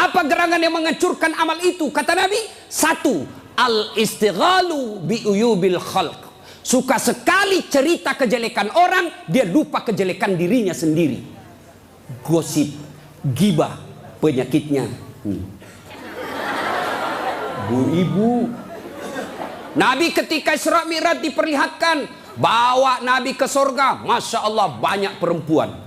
Apa gerangan yang menghancurkan amal itu? Kata Nabi, satu, al-istighalu bi'uyubil khalq. Suka sekali cerita kejelekan orang, dia lupa kejelekan dirinya sendiri. Gosip, gibah, penyakitnya. Bu ibu, Nabi ketika Isra Mi'raj diperlihatkan, bawa Nabi ke surga, Masya Allah banyak perempuan.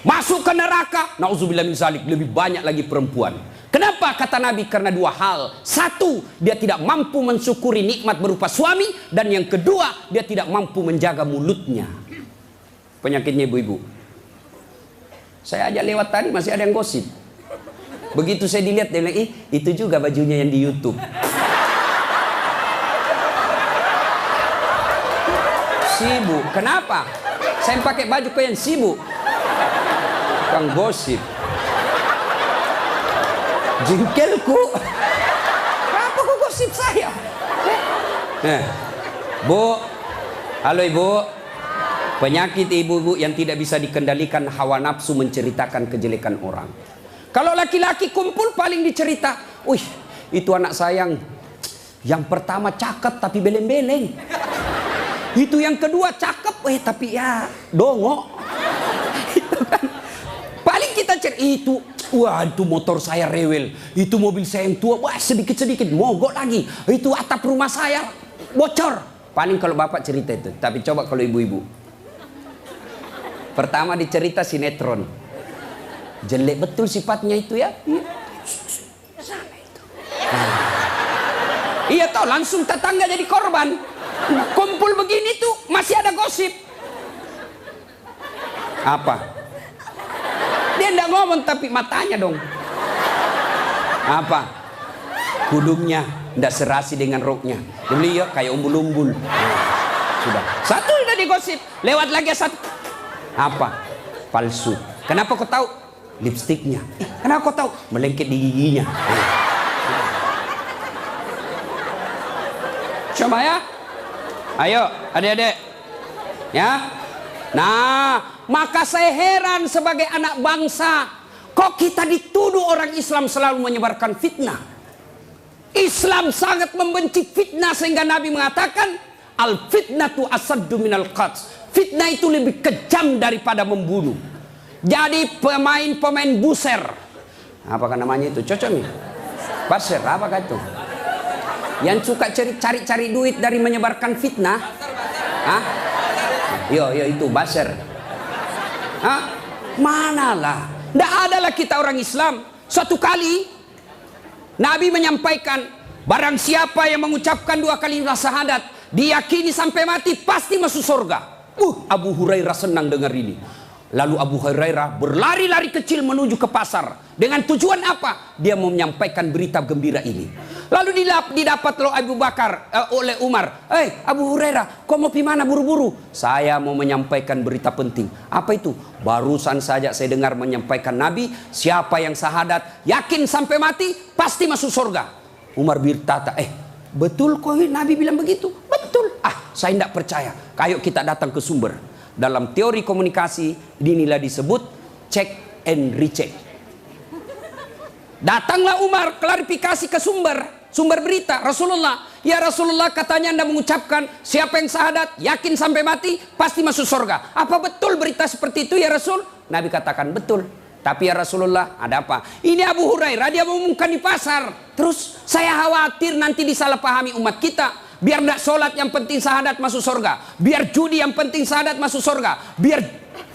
Masuk ke neraka, na'udzubillah min zalik, lebih banyak lagi perempuan. Kenapa? Kata Nabi, karena dua hal. Satu, dia tidak mampu mensyukuri nikmat berupa suami. Dan yang kedua, dia tidak mampu menjaga mulutnya. Penyakitnya ibu-ibu. Saya aja lewat tadi masih ada yang gosip. Begitu saya dilihat, dia bilang, itu juga bajunya yang di YouTube. Sibuk. Kenapa? Saya pakai baju kok yang sibuk. Kang gosip. Jengkelku. Kenapa kok gosip saya? Bu, halo ibu. Penyakit ibu-ibu yang tidak bisa dikendalikan, hawa nafsu menceritakan kejelekan orang. Kalau laki-laki kumpul paling dicerita, wih itu anak sayang. Yang pertama cakep tapi beleng-beleng. Itu yang kedua cakep, tapi ya dongok. Itu kan. Paling kita cari itu, wah itu motor saya rewel, itu mobil saya yang tua, wah sedikit-sedikit mogok lagi, itu atap rumah saya bocor. Paling kalau bapak cerita itu, tapi coba kalau ibu-ibu. Pertama dicerita sinetron, jelek betul sifatnya itu ya. Sana itu. Iya toh, langsung tetangga jadi korban. Kumpul begini tuh masih ada gosip. Apa? Dia enggak ngomong tapi matanya dong. Apa? Kudungnya enggak serasi dengan roknya. Beliau kayak umbul-umbul. Sudah. Satu udah digosip. Lewat lagi satu. Apa? Palsu. Kenapa kau tahu? Lipstiknya. Kenapa kau tahu? Melengket di giginya. Coba ya. Ayo adik-adik. Ya. Nah, maka saya heran sebagai anak bangsa, kok kita dituduh orang Islam selalu menyebarkan fitnah. Islam sangat membenci fitnah sehingga Nabi mengatakan, al fitnatu asaddu minal qatl. Fitnah itu lebih kejam daripada membunuh. Jadi pemain buser, apakah namanya itu? Cocok nih. Buser, apakah itu? Yang suka cari-cari duit dari menyebarkan fitnah. Hah? Yo itu baser. Hah? Manalah. Tidak adalah kita orang Islam. Suatu kali Nabi menyampaikan, barang siapa yang mengucapkan 2 kali syahadat, diyakini sampai mati pasti masuk surga. Abu Hurairah senang dengar ini. Lalu Abu Hurairah berlari-lari kecil menuju ke pasar. Dengan tujuan apa? Dia mau menyampaikan berita gembira ini. Lalu didapat oleh Abu Bakar, oleh Umar. Abu Hurairah, kau mau gimana buru-buru? Saya mau menyampaikan berita penting. Apa itu? Barusan saja saya dengar menyampaikan Nabi, siapa yang syahadat, yakin sampai mati, pasti masuk surga. Umar berkata, betul kok Nabi bilang begitu? Betul. Saya tidak percaya. Ayo kita datang ke sumber. Dalam teori komunikasi inilah disebut check and recheck. Datanglah Umar klarifikasi ke sumber berita Rasulullah. Ya Rasulullah, katanya Anda mengucapkan siapa yang syahadat yakin sampai mati pasti masuk surga. Apa betul berita seperti itu ya Rasul? Nabi katakan betul. Tapi ya Rasulullah, ada apa? Ini Abu Hurairah, dia mengumumkan di pasar. Terus saya khawatir nanti disalahpahami umat kita. Biar tidak sholat yang penting syahadat masuk surga. Biar judi yang penting syahadat masuk surga. Biar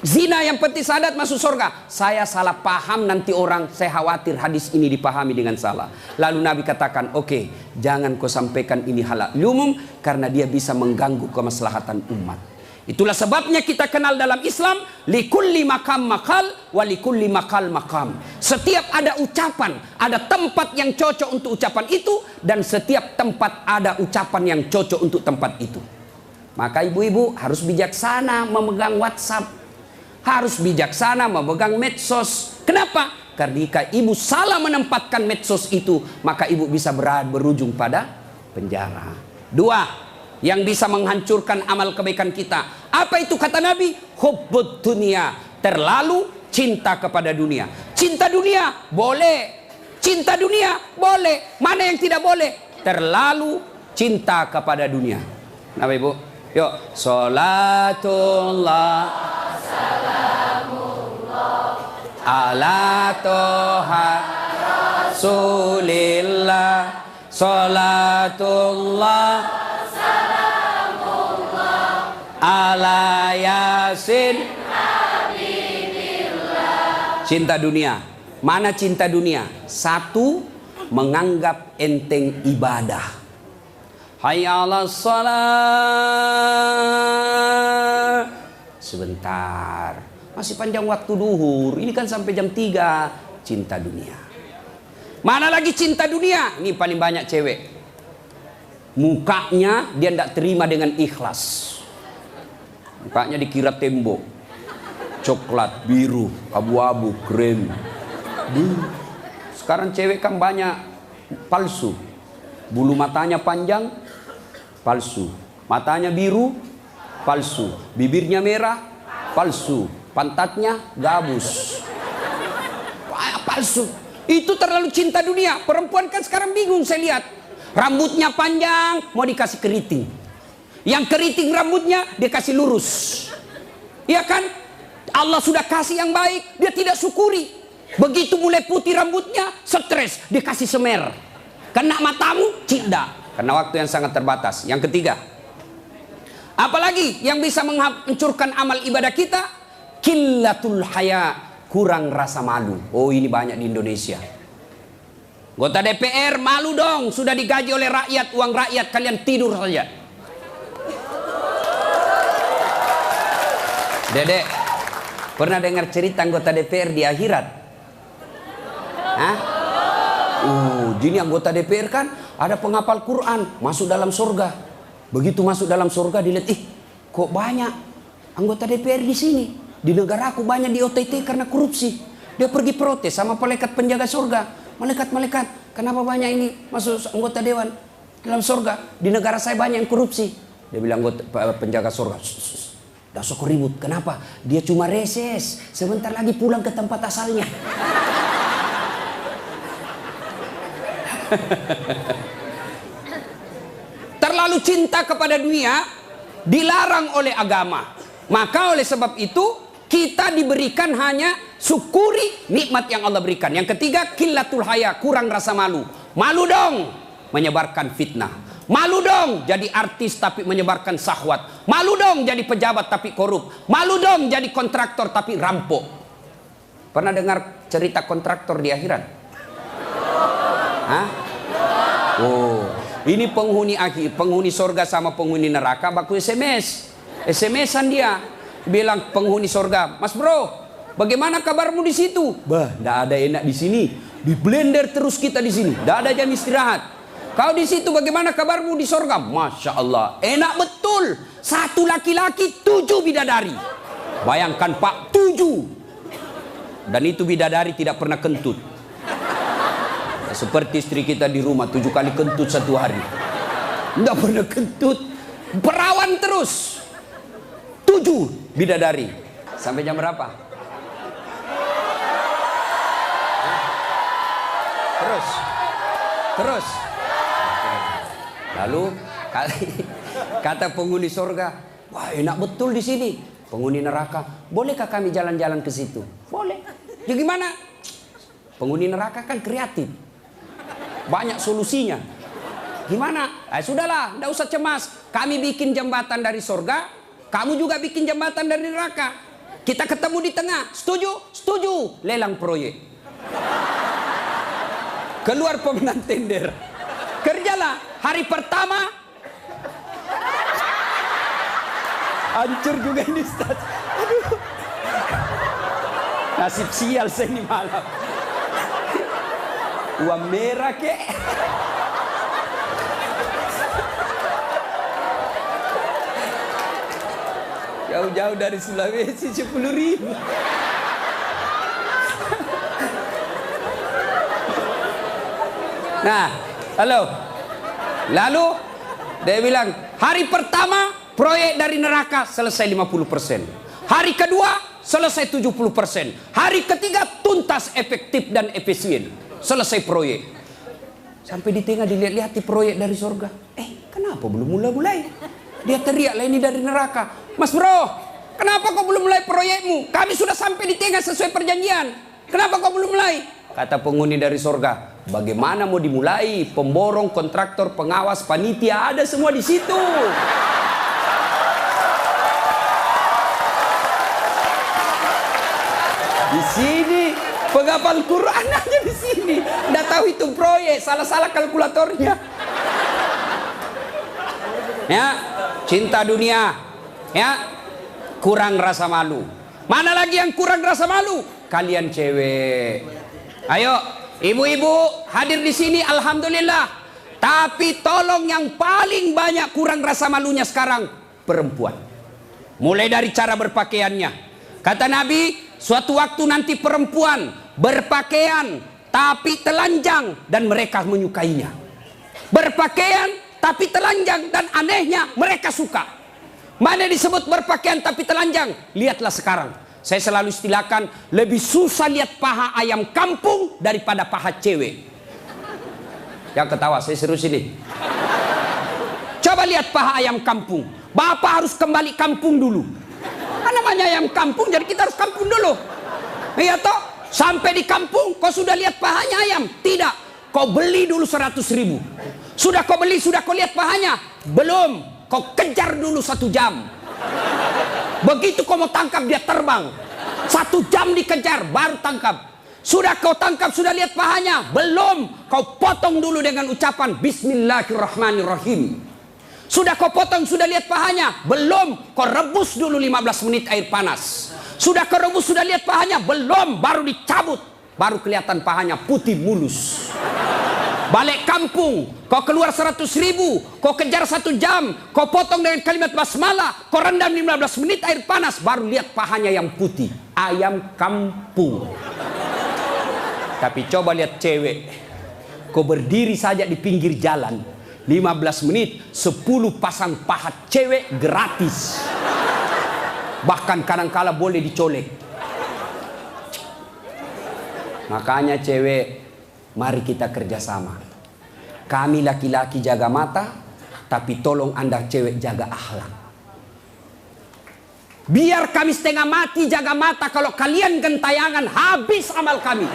zina yang penting syahadat masuk surga. Saya salah paham nanti orang. Saya khawatir hadis ini dipahami dengan salah. Lalu Nabi katakan, oke, jangan kau sampaikan ini halal umum, karena dia bisa mengganggu kemaslahatan umat. Itulah sebabnya kita kenal dalam Islam, likulli makam makal, wa likulli makal makam. Setiap ada ucapan, ada tempat yang cocok untuk ucapan itu, dan setiap tempat ada ucapan yang cocok untuk tempat itu. Maka ibu-ibu harus bijaksana memegang WhatsApp, harus bijaksana memegang medsos. Kenapa? Karena jika ibu salah menempatkan medsos itu, maka ibu bisa berujung pada penjara. 2. Yang bisa menghancurkan amal kebaikan kita. Apa itu kata Nabi? Hubbud dunia, terlalu cinta kepada dunia. Cinta dunia boleh Cinta dunia boleh. Mana yang tidak boleh? Terlalu cinta kepada dunia. Kenapa Ibu? Yuk. Salatullah ala toha Rasulillah. Salatullah ala yasin habibillah. Cinta dunia. Mana cinta dunia? Satu, menganggap enteng ibadah. Hayya 'alas shalah. Sebentar, masih panjang waktu duhur. Ini kan sampai jam 3. Cinta dunia. Mana lagi cinta dunia? Ini paling banyak cewek. Mukanya dia tidak terima dengan ikhlas. Mukanya dikira tembok. Coklat, biru, abu-abu, krem. Sekarang cewek kan banyak palsu. Bulu matanya panjang, palsu. Matanya biru, palsu. Bibirnya merah, palsu. Pantatnya gabus, palsu. Itu terlalu cinta dunia. Perempuan kan sekarang bingung saya lihat. Rambutnya panjang, mau dikasih keriting. Yang keriting rambutnya dia kasih lurus. Iya kan? Allah sudah kasih yang baik, dia tidak syukuri. Begitu mulai putih rambutnya, stres, dikasih semer. Kena matamu, tidak. Karena waktu yang sangat terbatas. Yang ketiga, apalagi yang bisa menghancurkan amal ibadah kita? Qillatul haya, kurang rasa malu. Oh, ini banyak di Indonesia. Anggota DPR malu dong, sudah digaji oleh rakyat, uang rakyat, kalian tidur saja. Dedek, pernah dengar cerita anggota DPR di akhirat? Hah? Jadi anggota DPR kan ada penghafal Quran, masuk dalam surga. Begitu masuk dalam surga dilihat, kok banyak anggota DPR di sini. Di negara aku banyak di OTT karena korupsi. Dia pergi protes sama malaikat penjaga surga. Malaikat, kenapa banyak ini masuk anggota dewan dalam surga? Di negara saya banyak yang korupsi. Dia bilang anggota penjaga surga, dah sok ribut. Kenapa? Dia cuma reses. Sebentar lagi pulang ke tempat asalnya. Terlalu cinta kepada dunia dilarang oleh agama. Maka oleh sebab itu kita diberikan hanya syukuri nikmat yang Allah berikan. Yang ketiga, qillatul haya, kurang rasa malu. Malu dong menyebarkan fitnah. Malu dong jadi artis tapi menyebarkan syahwat. Malu dong jadi pejabat tapi korup. Malu dong jadi kontraktor tapi rampok. Pernah dengar cerita kontraktor di akhirat? Hah? Oh, ini penghuni surga sama penghuni neraka baku SMS-an dia. Bilang penghuni surga, "Mas bro, bagaimana kabarmu di situ?" "Bah, enggak ada enak di sini. Di blender terus kita di sini. Enggak ada jam istirahat." "Kau di situ bagaimana kabarmu di surga?" "Masya Allah, enak betul. 1 laki-laki 7 bidadari." Bayangkan Pak, 7. Dan itu bidadari tidak pernah kentut. Seperti istri kita di rumah 7 kali kentut 1 hari. Enggak pernah kentut. Perawan terus. 7 bidadari. Sampai jam berapa? Terus. Lalu kata penghuni surga, "Wah, enak betul di sini." Penghuni neraka, "Bolehkah kami jalan-jalan ke situ?" "Boleh." "Ya gimana?" Penghuni neraka kan kreatif. Banyak solusinya. "Gimana?" "Sudahlah, enggak usah cemas. Kami bikin jembatan dari surga, kamu juga bikin jembatan dari neraka. Kita ketemu di tengah. Setuju?" "Setuju." Lelang proyek. Keluar pemenang tender. Kerjalah. Hari pertama hancur juga ini, Ustaz. Aduh. Nasib sial saya ini malam. Uang merah kek. Jauh-jauh dari Sulawesi 10.000. Nah, lalu dia bilang, hari pertama proyek dari neraka selesai 50%. Hari kedua selesai 70%. Hari ketiga tuntas, efektif dan efisien. selesai proyek. Sampai di tengah dilihat-lihat di proyek dari surga. Kenapa belum mulai? Dia teriak lah, ini dari neraka. Mas bro, kenapa kau belum mulai proyekmu? Kami sudah sampai di tengah sesuai perjanjian. Kenapa kau belum mulai? Kata penghuni dari surga, bagaimana mau dimulai? Pemborong, kontraktor, pengawas, panitia, ada semua di situ. Di sini penghafal Quran aja di sini. Nggak tahu itu proyek, salah-salah kalkulatornya. Ya, cinta dunia, ya, kurang rasa malu. Mana lagi yang kurang rasa malu? Kalian cewek. Ayo, ibu-ibu hadir di sini, alhamdulillah. Tapi tolong yang paling banyak kurang rasa malunya sekarang perempuan. Mulai dari cara berpakaiannya. Kata Nabi, suatu waktu nanti perempuan berpakaian tapi telanjang dan mereka menyukainya. Berpakaian tapi telanjang dan anehnya mereka suka. Mana disebut berpakaian tapi telanjang? Lihatlah sekarang. Saya selalu istilahkan, lebih susah lihat paha ayam kampung daripada paha cewek. Yang ketawa, saya serius ini. Coba lihat paha ayam kampung. Bapak harus kembali kampung dulu. Namanya ayam kampung, jadi kita harus kampung dulu. Iya toh? Sampai di kampung, kau sudah lihat pahanya ayam? Tidak. Kau beli dulu 100.000. Sudah kau beli, sudah kau lihat pahanya? Belum. Kau kejar dulu 1 jam. Begitu kau mau tangkap, dia terbang. 1 jam dikejar, baru tangkap. Sudah kau tangkap, sudah lihat pahanya? Belum. Kau potong dulu dengan ucapan Bismillahirrahmanirrahim. Sudah kau potong, sudah lihat pahanya? Belum. Kau rebus dulu 15 menit air panas. Sudah kau rebus, sudah lihat pahanya? Belum. Baru dicabut. Baru kelihatan pahanya putih mulus. Balik kampung, kau keluar 100.000, kau kejar 1 jam, kau potong dengan kalimat basmalah, kau rendam 15 menit air panas, baru lihat pahanya yang putih. Ayam kampung. Tapi coba lihat cewek. Kau berdiri saja di pinggir jalan. 15 menit 10 pasang paha cewek gratis. Bahkan kadang-kala boleh dicolek. Makanya cewek, mari kita kerjasama. Kami laki-laki jaga mata, tapi tolong Anda cewek jaga akhlak. Biar kami setengah mati jaga mata, kalau kalian gentayangan habis amal kami.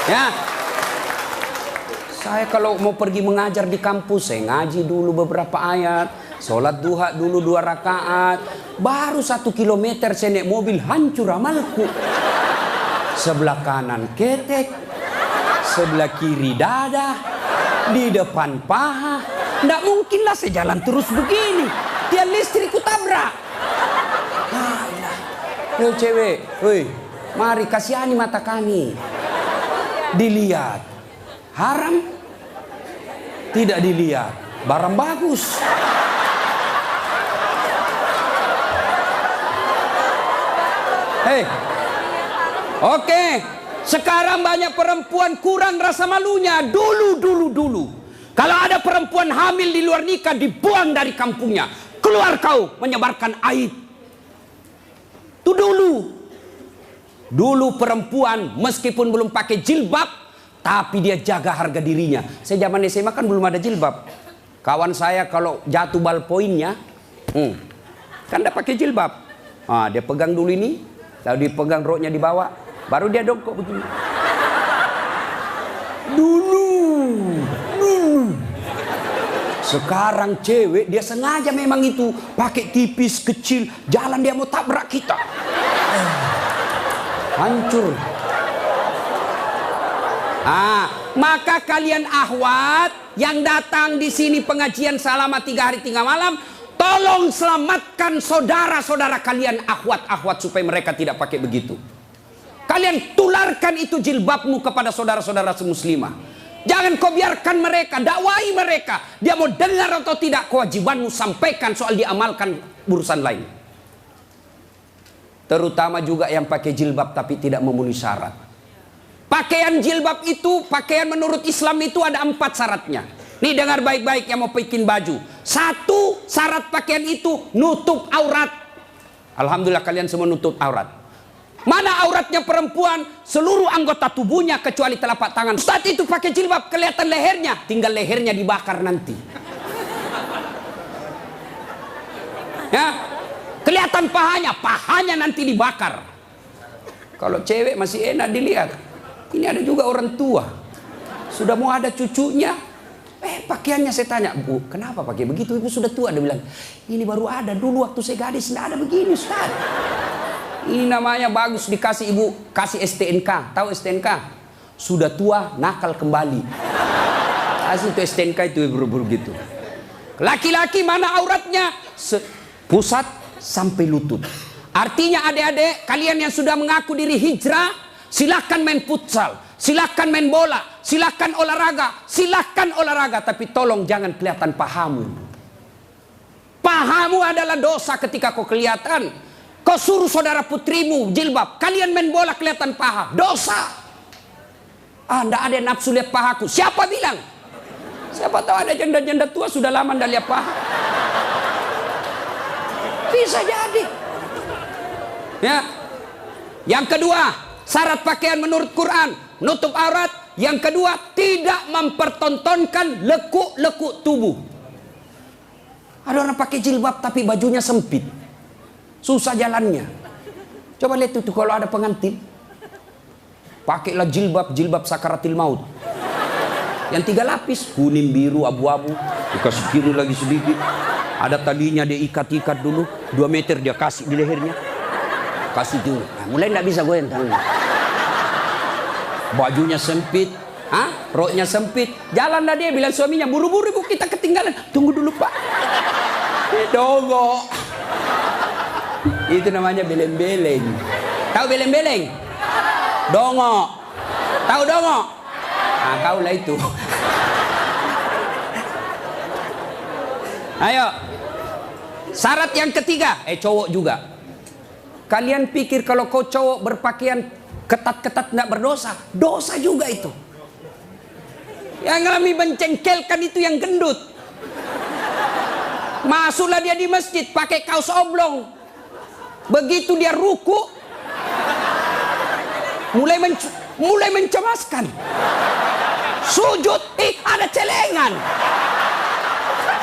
Ya, saya kalau mau pergi mengajar di kampus, saya ngaji dulu beberapa ayat, sholat duha dulu 2 rakaat, baru 1 kilometer saya naik mobil hancur amalku. Sebelah kanan ketek, sebelah kiri dada, di depan paha. Nggak mungkinlah saya jalan terus begini, tiang listrik ku tabrak. Yo cewek, woi, mari kasihani mata kami. Dilihat haram, tidak dilihat barang bagus. Hei, oke. Sekarang banyak perempuan kurang rasa malunya. Dulu. Kalau ada perempuan hamil di luar nikah, dibuang dari kampungnya. Keluar kau menyebarkan aib. Itu dulu. Dulu perempuan meskipun belum pakai jilbab, tapi dia jaga harga dirinya. Saya zaman SMA kan belum ada jilbab. Kawan saya kalau jatuh ballpointnya, kan tidak pakai jilbab. Dia pegang dulu ini, lalu dipegang roknya di bawah, baru dia dongkok begini. Dulu. Sekarang cewek dia sengaja memang itu pakai tipis kecil, jalan dia mau tabrak kita. Hancur. Maka kalian akhwat yang datang di sini pengajian selama 3 hari 3 malam, tolong selamatkan saudara-saudara kalian akhwat-akhwat supaya mereka tidak pakai begitu. Kalian tularkan itu jilbabmu kepada saudara-saudara muslimah. Jangan kau biarkan mereka, dakwai mereka. Dia mau dengar atau tidak, kewajibanmu sampaikan, soal diamalkan urusan lain. Terutama juga yang pakai jilbab tapi tidak memenuhi syarat. Pakaian jilbab itu, pakaian menurut Islam itu ada 4 syaratnya. Nih dengar baik-baik yang mau bikin baju. 1, syarat pakaian itu nutup aurat. Alhamdulillah kalian semua nutup aurat. Mana auratnya perempuan? Seluruh anggota tubuhnya kecuali telapak tangan. Saat itu pakai jilbab, kelihatan lehernya, tinggal lehernya dibakar nanti. Ya, kelihatan pahanya nanti dibakar. Kalau cewek masih enak dilihat. Ini ada juga orang tua, sudah mau ada cucunya. Pakaiannya saya tanya, Bu, kenapa pakai begitu? Ibu sudah tua. Dia bilang, ini baru ada, dulu waktu saya gadis tidak ada begini, Ustaz. Ini namanya bagus, dikasih ibu, kasih STNK. Tahu STNK? Sudah tua, nakal kembali. Kasih itu STNK itu begitu. Laki-laki mana auratnya? Pusat sampai lutut. Artinya adik-adik, kalian yang sudah mengaku diri hijrah, silakan main futsal, silakan main bola, silakan olahraga, tapi tolong jangan kelihatan pahamu. Pahamu adalah dosa ketika kau kelihatan. Kau suruh saudara putrimu jilbab, kalian main bola kelihatan paha, dosa. Nggak ada nafsu lihat pahaku. Siapa bilang? Siapa tahu ada janda-janda tua sudah lama nggak lihat paha. Bisa jadi. Ya. Yang kedua, syarat pakaian menurut Quran, nutup aurat. Yang kedua, tidak mempertontonkan lekuk-lekuk tubuh. Ada orang pakai jilbab tapi bajunya sempit, susah jalannya. Coba lihat itu kalau ada pengantin, pakailah jilbab sakaratil maut. Yang 3 lapis, kuning, biru, abu-abu, dikasih kiri lagi sedikit. Ada talinya dia ikat-ikat dulu, 2 meter dia kasih di lehernya. Kasih dulu. Mulai tidak bisa goyang tangannya. Bajunya sempit, roknya sempit. Jalanlah dia bilang suaminya, buru-buru ibu kita ketinggalan. Tunggu dulu Pak. Dogo. Itu namanya beleng-beleng. Tahu beleng-beleng? Dongo. Tahu dongo? Kau lah itu. Ayo. Syarat yang ketiga, cowok juga. Kalian pikir kalau kau cowok berpakaian ketat-ketat tidak berdosa? Dosa juga itu. Yang lebih mencengkelkan itu yang gendut. Masuklah dia di masjid pakai kaos oblong. Begitu dia ruku, mulai mencemaskan. Sujud, ada celengan.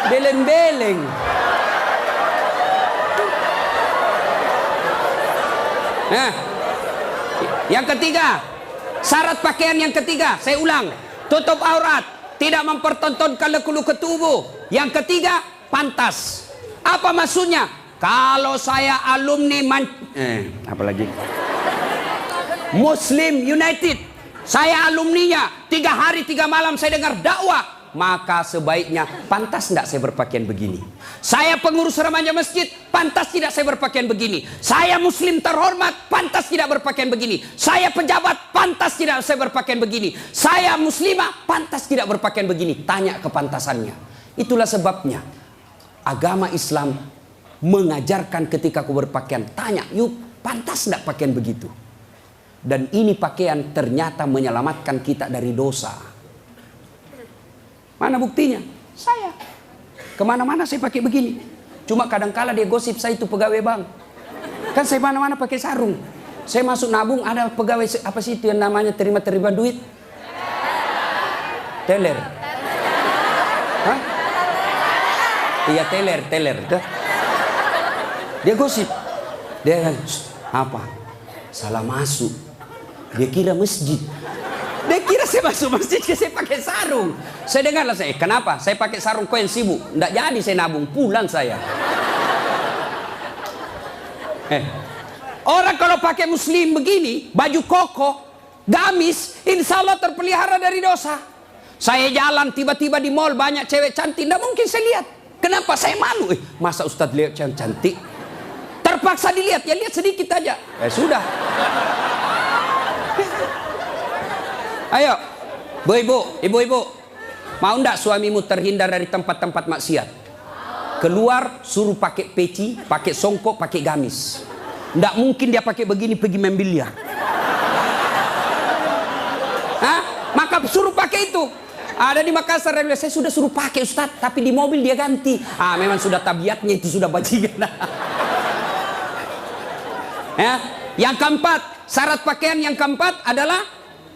Beleng-beleng. Nah, yang ketiga, syarat pakaian yang ketiga, saya ulang, tutup aurat, tidak mempertontonkan lekuk-lekuk tubuh. Yang ketiga, pantas. Apa maksudnya? Kalau saya alumni apalagi Muslim United, saya alumninya, 3 hari 3 malam saya dengar dakwah, maka sebaiknya pantas tidak saya berpakaian begini. Saya pengurus remaja masjid, pantas tidak saya berpakaian begini. Saya muslim terhormat, pantas tidak berpakaian begini. Saya pejabat, pantas tidak saya berpakaian begini. Saya muslimah, pantas tidak berpakaian begini. Tanya kepantasannya. Itulah sebabnya agama Islam mengajarkan ketika kau berpakaian, tanya, yuk pantas tidak pakaian begitu. Dan ini pakaian ternyata menyelamatkan kita dari dosa. Mana buktinya? Saya kemana-mana saya pakai begini. Cuma kadang-kala dia gosip saya itu pegawai bank. Kan saya mana-mana pakai sarung. Saya masuk nabung, ada pegawai apa sih itu yang namanya terima duit? Teller. Hah? Iya teller. Dia gosip. Dia apa? Salah masuk. Dia kira masjid. Dia kira saya masuk masjid, saya pakai sarung. Saya dengarlah saya, kenapa? Saya pakai sarung koin sibuk. Nggak jadi saya nabung, pulang saya. Orang kalau pakai muslim begini, baju koko, gamis, insya Allah terpelihara dari dosa. Saya jalan tiba-tiba di mall banyak cewek cantik, nggak mungkin saya lihat. Kenapa? Saya malu. Masa Ustadz lihat cewek cantik? Terpaksa dilihat, ya lihat sedikit aja. Sudah. Ayo, ibu-ibu, mau ndak suamimu terhindar dari tempat-tempat maksiat? Keluar, suruh pakai peci, pakai songkok, pakai gamis. Ndak mungkin dia pakai begini pergi main biliar. Maka suruh pakai itu. Ada di Makassar, saya sudah suruh pakai Ustadz, tapi di mobil dia ganti. Memang sudah tabiatnya itu, sudah bajingan. Ya. Yang keempat, syarat pakaian yang keempat adalah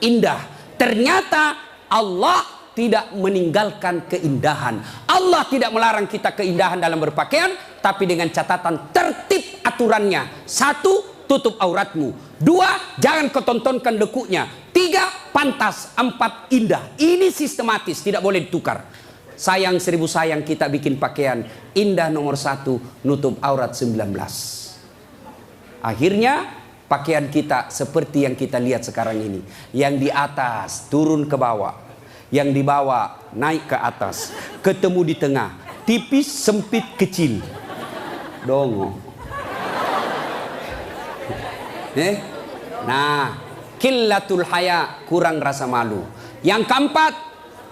indah. Ternyata Allah tidak meninggalkan keindahan. Allah tidak melarang kita keindahan dalam berpakaian, tapi dengan catatan tertib aturannya. 1, tutup auratmu. 2, jangan kau tontonkan lekuknya. 3, pantas. 4, indah. Ini sistematis, tidak boleh ditukar. Sayang 1000 sayang kita bikin pakaian. Indah nomor 1, nutup aurat 19. Akhirnya pakaian kita seperti yang kita lihat sekarang ini. Yang di atas turun ke bawah, yang di bawah naik ke atas, ketemu di tengah, tipis, sempit, kecil. Dongo. Nah, qillatul haya, kurang rasa malu. Yang keempat,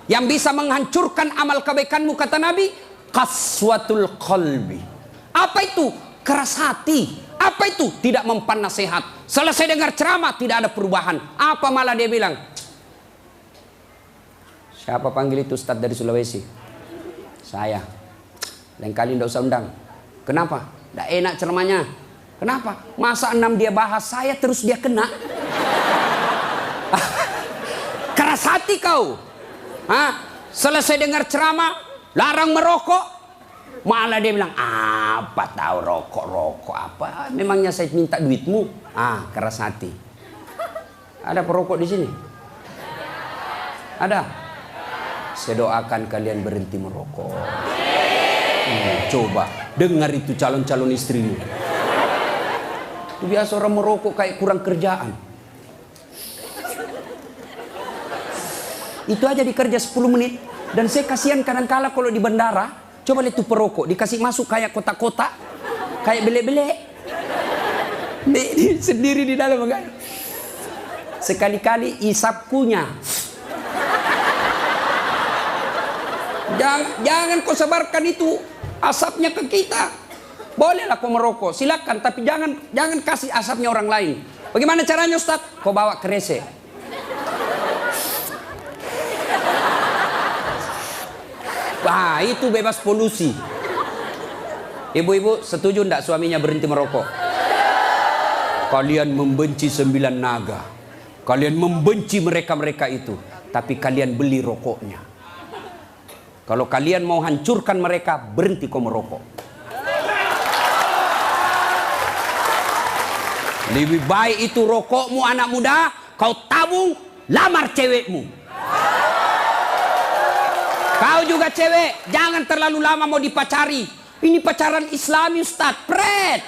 yang bisa menghancurkan amal kebaikanmu, kata Nabi, qaswatul qalbi. Apa itu? Keras hati. Apa itu? Tidak mempan nasihat. Selesai dengar ceramah tidak ada perubahan. Apa malah dia bilang? Siapa panggil itu Ustadz dari Sulawesi? Saya. Lain kali tidak usah undang. Kenapa? Tidak enak ceramahnya. Kenapa? Masa 6 dia bahas, saya terus dia kena. Keras hati kau. Selesai dengar ceramah, larang merokok. Malah dia bilang, apa tahu rokok apa? Memangnya saya minta duitmu? Keras hati. Ada perokok di sini? Ada? Saya doakan kalian berhenti merokok. Coba dengar itu calon-calon istrimu. Itu biasa orang merokok kayak kurang kerjaan. Itu aja dikerja 10 menit. Dan saya kasihan kadang-kala kalau di bandara. Coba lihat tuh perokok, dikasih masuk kayak kotak-kotak, kayak belek-belek. Sendiri di dalam enggak. Sekali-kali isap kunyah. Jangan kau sebarkan itu asapnya ke kita. Bolehlah kau merokok, silakan, tapi jangan kasih asapnya orang lain. Bagaimana caranya, Ustaz? Kau bawa kresek. Itu bebas polusi. Ibu-ibu setuju enggak suaminya berhenti merokok? Kalian membenci 9 naga. Kalian membenci mereka-mereka itu. Tapi kalian beli rokoknya. Kalau kalian mau hancurkan mereka, berhenti kau merokok. Lebih baik itu rokokmu anak muda, kau tabung, lamar cewekmu. Kau juga cewek, jangan terlalu lama mau dipacari. Ini pacaran Islami, Ustaz. Pret.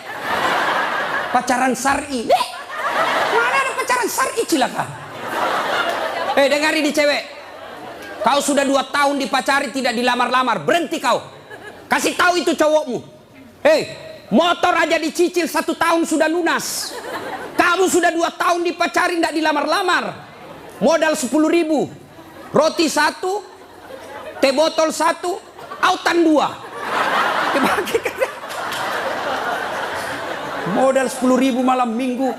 Pacaran syar'i. Mana ada pacaran syar'i, cilaka? Dengar ini cewek. Kau sudah 2 tahun dipacari, tidak dilamar-lamar. Berhenti kau. Kasih tahu itu cowokmu. Motor aja dicicil 1 tahun sudah lunas. Kamu sudah 2 tahun dipacari, tidak dilamar-lamar. Modal 10.000. Roti 1. Teh botol 1, autan 2. Modal 10.000 malam minggu.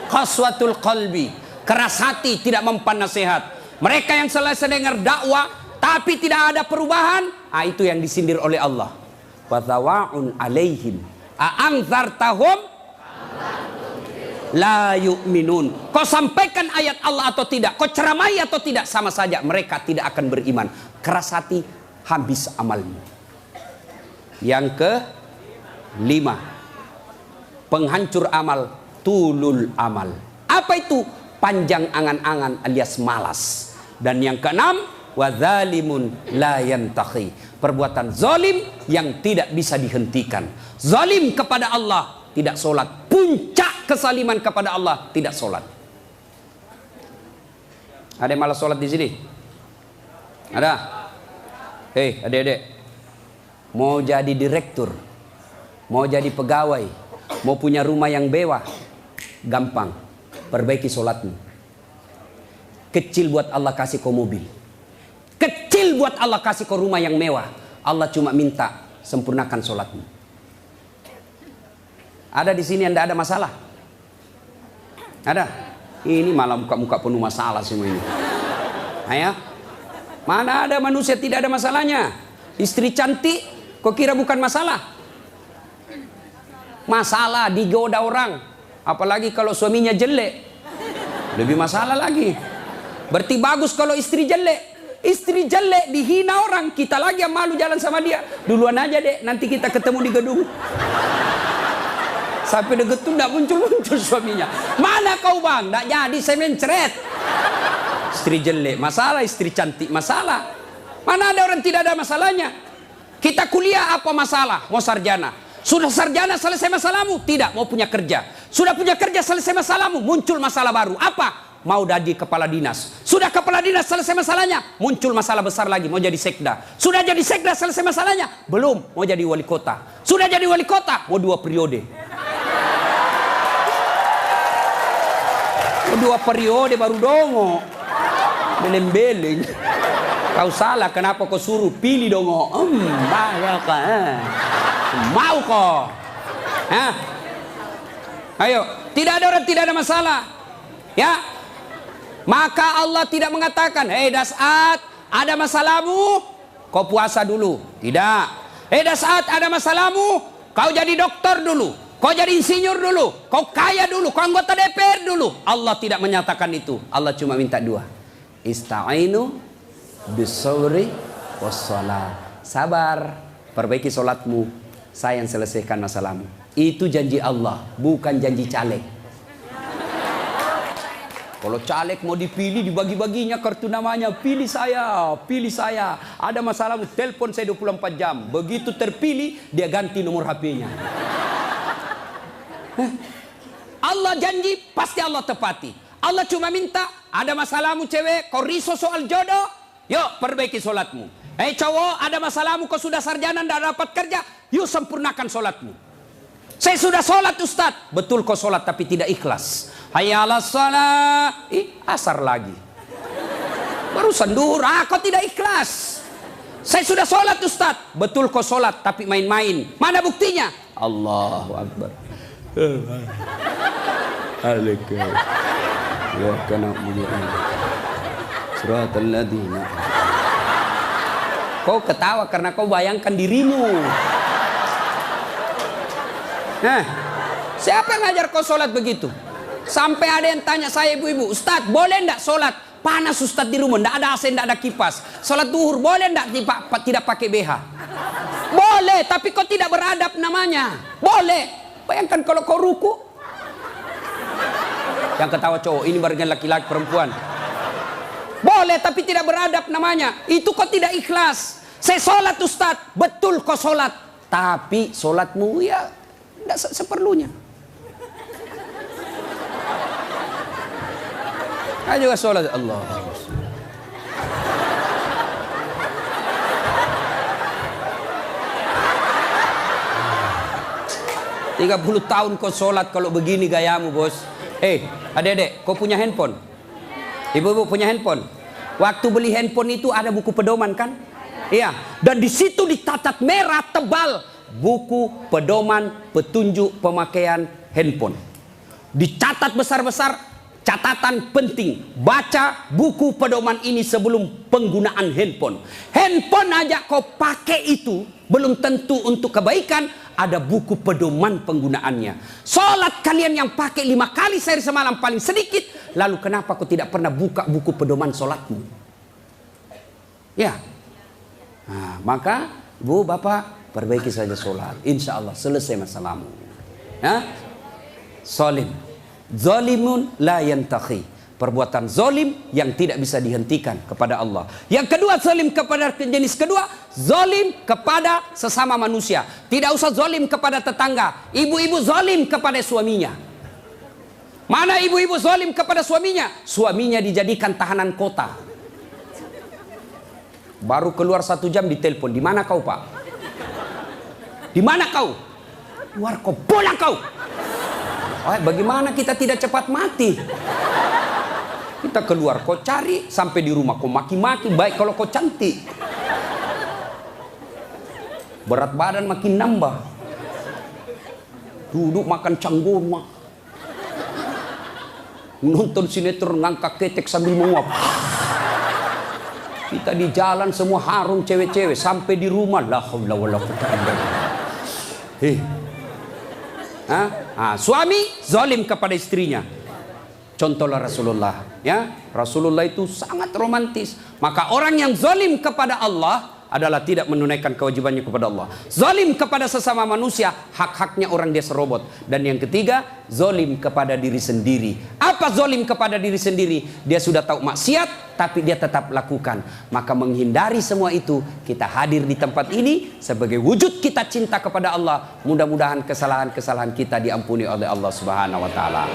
Qaswatul qalbi, keras hati, tidak mempan nasihat. Mereka yang selesai dengar dakwah tapi tidak ada perubahan, itu yang disindir oleh Allah. Wa thawaun alaihim a'anzartahum la yu'minun. Kau sampaikan ayat Allah atau tidak, kau ceramai atau tidak, sama saja mereka tidak akan beriman. Keras hati, habis amalmu. Yang ke-5, penghancur amal, tulul amal. Apa itu? Panjang angan-angan alias malas. Dan yang ke-6, wadzalimun la yantahi. Perbuatan zalim yang tidak bisa dihentikan. Zalim kepada Allah, tidak sholat. Puncak kesaliman kepada Allah, tidak sholat. Ada yang malas sholat di sini? Ada? Adik-adik, mau jadi direktur, mau jadi pegawai, mau punya rumah yang mewah, gampang. Perbaiki sholatmu. Kecil buat Allah kasih kau mobil. Kecil buat Allah kasih kau rumah yang mewah. Allah cuma minta sempurnakan sholatmu. Ada di sini yang tidak ada masalah? Ada? Ini malah muka-muka penuh masalah semua ini. Ayo. Mana ada manusia tidak ada masalahnya? Istri cantik, kok kira bukan masalah? masalah, digoda orang. Apalagi kalau suaminya jelek, lebih masalah lagi. Berarti bagus kalau istri jelek. Istri jelek dihina orang, kita lagi yang malu jalan sama dia. Duluan aja deh, nanti kita ketemu di gedung. Sampai deket tuh tidak muncul-muncul suaminya. Mana kau bang? Tidak jadi, saya mencret. Istri jelek masalah, istri cantik masalah. Mana ada orang tidak ada masalahnya? Kita kuliah apa masalah? Mau sarjana. Sudah sarjana selesai masalahmu? Tidak, mau punya kerja. Sudah punya kerja selesai masalahmu? Muncul masalah baru. Apa? Mau jadi kepala dinas. Sudah kepala dinas selesai masalahnya, muncul masalah besar lagi, mau jadi sekda. Sudah jadi sekda selesai masalahnya, belum, mau jadi wali kota. Sudah jadi wali kota, mau 2 periode. Mau 2 periode baru dongo. Beleng-beleng. Kau salah, kenapa kau suruh pilih dongo? Mau kok. Ayo, tidak ada orang tidak ada masalah. Ya. Maka Allah tidak mengatakan, hei Das'at, ada masalahmu, kau puasa dulu. Tidak. Hei Das'at, ada masalahmu, kau jadi dokter dulu, kau jadi insinyur dulu, kau kaya dulu, kau anggota DPR dulu. Allah tidak menyatakan itu. Allah cuma minta 2. Ista'inu bis-sabri was-shalah. Sabar, perbaiki solatmu, saya yang selesaikan masalahmu. Itu janji Allah, bukan janji caleg. Kalau caleg mau dipilih, dibagi-baginya kartu namanya. Pilih saya, pilih saya. Ada masalahmu, telepon saya 24 jam. Begitu terpilih, dia ganti nomor HP-nya. Allah janji, pasti Allah tepati. Allah cuma minta, ada masalahmu cewek, kau risau soal jodoh, yuk perbaiki solatmu. Cowok, ada masalahmu, kau sudah sarjana, tidak dapat kerja, yuk sempurnakan solatmu. Saya sudah solat Ustaz. Betul kau solat tapi tidak ikhlas. Hayya 'alas shalah. Asar lagi. Barusan duhur, kau tidak ikhlas. Saya sudah solat Ustaz. Betul kau solat tapi main-main. Mana buktinya? Allahu Akbar. Alaikum. Ya kana mulian. Suratul ladina. Kau ketawa karena kau bayangkan dirimu. Siapa yang ngajar kau sholat begitu? Sampai ada yang tanya saya, ibu-ibu, Ustaz boleh enggak sholat? Panas Ustaz di rumah, enggak ada AC, enggak ada kipas. Sholat duhur boleh enggak tidak pakai BH? Boleh, tapi kau tidak beradab namanya. Boleh. Bayangkan kalau kau ruku. Yang ketawa cowok, ini barengan laki-laki perempuan. Boleh, tapi tidak beradab namanya. Itu kau tidak ikhlas. Saya sholat Ustaz, betul kau sholat. Tapi sholatmu ya tidak seperlunya. Ayo sholat Allah. 30 tahun kau sholat kalau begini gayamu bos. Adik-adik, kau punya handphone? Ibu-ibu punya handphone? Waktu beli handphone itu ada buku pedoman kan? Iya. Dan di situ dicatat merah tebal buku pedoman petunjuk pemakaian handphone. Dicatat besar-besar, catatan penting. Baca buku pedoman ini sebelum penggunaan handphone. Handphone aja kau pakai itu belum tentu untuk kebaikan. Ada buku pedoman penggunaannya. Sholat kalian yang pakai 5 kali sehari semalam paling sedikit. Lalu kenapa kau tidak pernah buka buku pedoman sholatmu? Ya. Nah, maka bu, bapak, perbaiki saja sholat. Insya Allah selesai masalahmu. Zolim. Zolimun la yantakhi. Perbuatan zolim yang tidak bisa dihentikan kepada Allah. Yang kedua, zolim kepada jenis kedua, zolim kepada sesama manusia. Tidak usah zolim kepada tetangga. Ibu-ibu zolim kepada suaminya. Mana ibu-ibu zolim kepada suaminya? Suaminya dijadikan tahanan kota. Baru keluar 1 jam ditelepon. Di mana kau, Pak? Di mana kau? Keluar kau, pulang kau. Bagaimana kita tidak cepat mati? Kita keluar, kau cari sampai di rumah, kau maki-maki. Baik kalau kau cantik, berat badan makin nambah. Duduk makan canggurma, nonton sinetron ngangkat ketek sambil menguap. Kita di jalan semua harum cewek-cewek. Sampai di rumah, la haula wala quwwata illa billah. Suami zalim kepada istrinya. Contohlah Rasulullah, ya. Rasulullah itu sangat romantis. Maka orang yang zalim kepada Allah adalah tidak menunaikan kewajibannya kepada Allah. Zalim kepada sesama manusia, hak-haknya orang dia serobot. Dan yang ketiga, zalim kepada diri sendiri. Apa zalim kepada diri sendiri? Dia sudah tahu maksiat, tapi dia tetap lakukan. Maka menghindari semua itu, kita hadir di tempat ini sebagai wujud kita cinta kepada Allah. Mudah-mudahan kesalahan-kesalahan kita diampuni oleh Allah Subhanahu wa taala.